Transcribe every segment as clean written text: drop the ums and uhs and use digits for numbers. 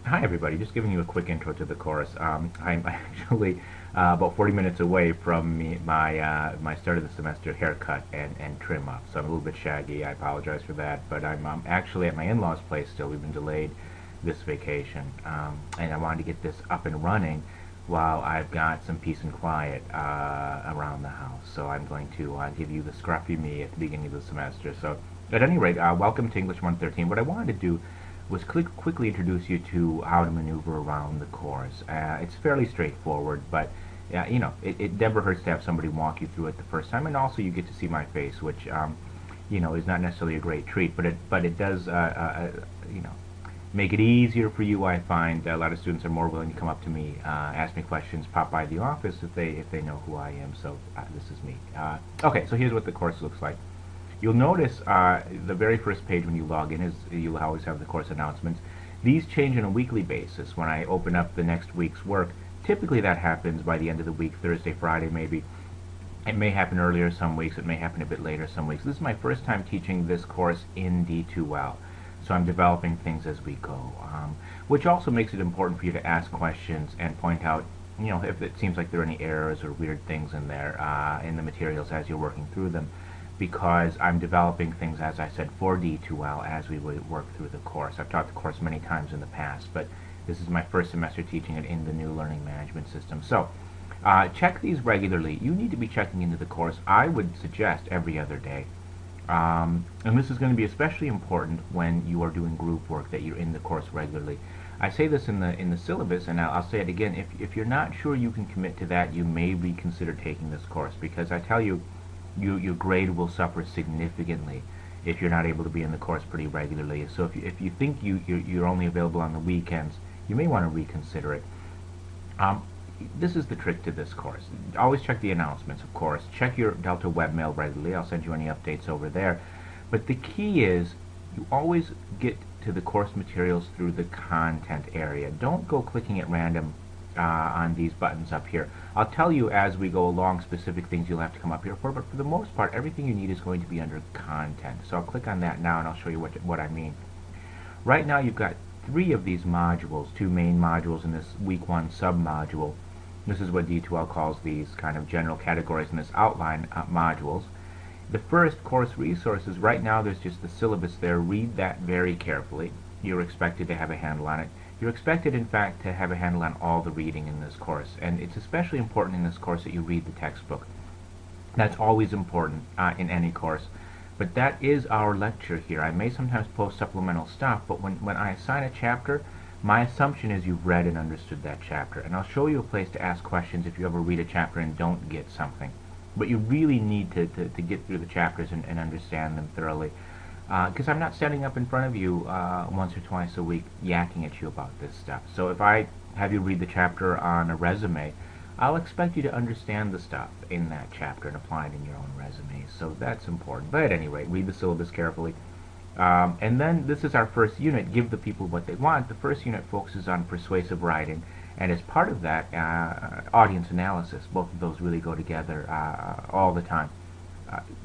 Hi everybody, just giving you a quick intro to the course. I'm actually about 40 minutes away from my start of the semester haircut and trim up, so I'm a little bit shaggy. I apologize for that, but I'm actually at my in-laws' place still. We've been delayed this vacation, and I wanted to get this up and running while I've got some peace and quiet around the house. So I'm going to give you the scruffy me at the beginning of the semester. So at any rate, welcome to English 113. What I wanted to do was quickly introduce you to how to maneuver around the course. It's fairly straightforward, but it never hurts to have somebody walk you through it the first time, and also you get to see my face, which is not necessarily a great treat, but it does make it easier for you. I find a lot of students are more willing to come up to me, ask me questions, pop by the office if they know who I am. So this is me. Okay, so here's what the course looks like. You'll notice the very first page when you log in is you'll always have the course announcements. These change on a weekly basis. When I open up the next week's work, typically that happens by the end of the week, Thursday, Friday maybe. It may happen earlier some weeks, it may happen a bit later some weeks. This is my first time teaching this course in D2L, so I'm developing things as we go, which also makes it important for you to ask questions and point out if it seems like there are any errors or weird things in there in the materials as you're working through them, because I'm developing things, as I said, for D2L as we would work through the course. I've taught the course many times in the past, but this is my first semester teaching it in the new learning management system. So check these regularly. You need to be checking into the course. I would suggest every other day. And this is going to be especially important when you are doing group work, that you're in the course regularly. I say this in the syllabus, and I'll say it again. If you're not sure you can commit to that, you may reconsider taking this course, because I tell you, your grade will suffer significantly if you're not able to be in the course pretty regularly. So if you think you're only available on the weekends, you may want to reconsider it. This is the trick to this course. Always check the announcements, of course. Check your Delta webmail regularly. I'll send you any updates over there. But the key is you always get to the course materials through the content area. Don't go clicking at random on these buttons up here. I'll tell you as we go along specific things you'll have to come up here for, but for the most part everything you need is going to be under content. So I'll click on that now and I'll show you what I mean. Right now you've got 3 of these modules, 2 main modules in this week 1 sub-module. This is what D2L calls these kind of general categories in this outline modules. The first, course resources, right now there's just the syllabus there. Read that very carefully. You're expected to have a handle on it. You're expected, in fact, to have a handle on all the reading in this course, and it's especially important in this course that you read the textbook. That's always important in any course, but that is our lecture here. I may sometimes post supplemental stuff, but when I assign a chapter, my assumption is you've read and understood that chapter, and I'll show you a place to ask questions if you ever read a chapter and don't get something. But you really need to get through the chapters and understand them thoroughly. Because I'm not standing up in front of you once or twice a week yakking at you about this stuff. So if I have you read the chapter on a resume, I'll expect you to understand the stuff in that chapter and apply it in your own resume. So that's important. But at any rate, read the syllabus carefully. And then this is our first unit, Give the People What They Want. The first unit focuses on persuasive writing, and as part of that, audience analysis. Both of those really go together all the time.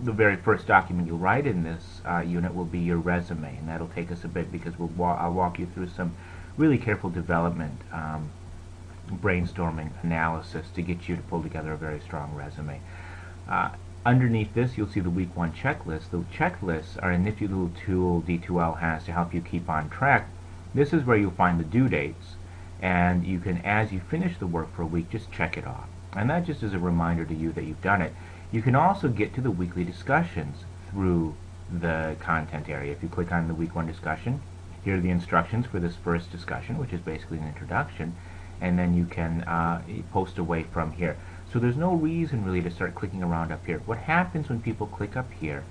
The very first document you'll write in this unit will be your resume, and that'll take us a bit because I'll walk you through some really careful development, brainstorming, analysis to get you to pull together a very strong resume. Underneath this, you'll see the week 1 checklist. The checklists are a nifty little tool D2L has to help you keep on track. This is where you'll find the due dates, and you can, as you finish the work for a week, just check it off. And that just is a reminder to you that you've done it. You can also get to the weekly discussions through the content area. If you click on the week 1 discussion, here are the instructions for this first discussion, which is basically an introduction, and then you can post away from here. So there's no reason really to start clicking around up here. What happens when people click up here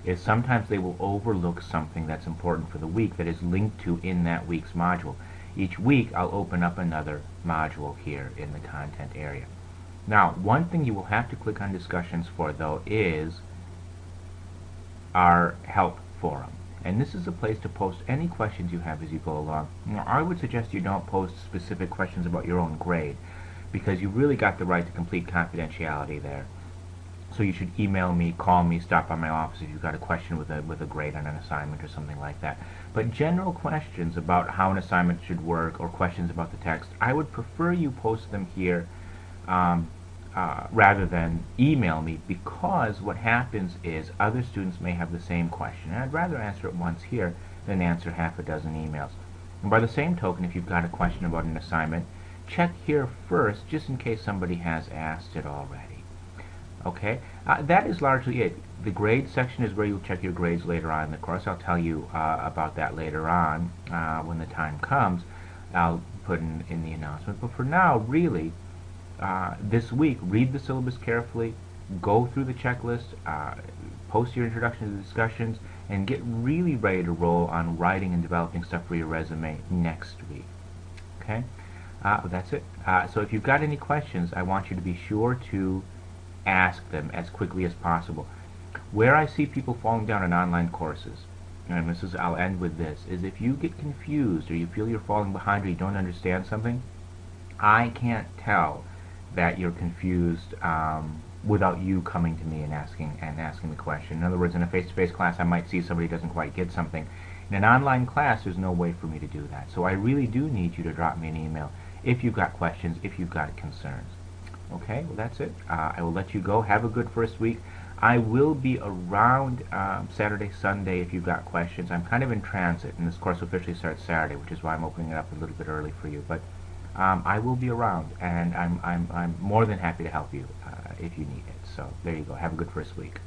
is sometimes they will overlook something that's important for the week that is linked to in that week's module. Each week I'll open up another module here in the content area. Now, one thing you will have to click on discussions for, though, is our help forum. And this is a place to post any questions you have as you go along. Now, I would suggest you don't post specific questions about your own grade, because you really got the right to complete confidentiality there. So you should email me, call me, stop by my office if you've got a question with a grade on an assignment or something like that. But general questions about how an assignment should work or questions about the text, I would prefer you post them here rather than email me, because what happens is other students may have the same question, and I'd rather answer it once here than answer half a dozen emails. And by the same token, if you've got a question about an assignment, check here first just in case somebody has asked it already. Okay, that is largely it. The grade section is where you'll check your grades later on in the course. I'll tell you about that later on when the time comes. I'll put in the announcement. But for now, really, this week, read the syllabus carefully, go through the checklist, post your introduction to the discussions, and get really ready to roll on writing and developing stuff for your resume next week. Okay, that's it. So if you've got any questions, I want you to be sure to ask them as quickly as possible. Where I see people falling down in online courses, and I'll end with this, is if you get confused or you feel you're falling behind or you don't understand something, I can't tell that you're confused without you coming to me and asking the question. In other words, in a face-to-face class, I might see somebody doesn't quite get something. In an online class, there's no way for me to do that. So I really do need you to drop me an email if you've got questions, if you've got concerns. Okay, well that's it. I will let you go. Have a good first week. I will be around Saturday, Sunday if you've got questions. I'm kind of in transit, and this course officially starts Saturday, which is why I'm opening it up a little bit early for you. But I will be around, and I'm more than happy to help you if you need it. So there you go. Have a good first week.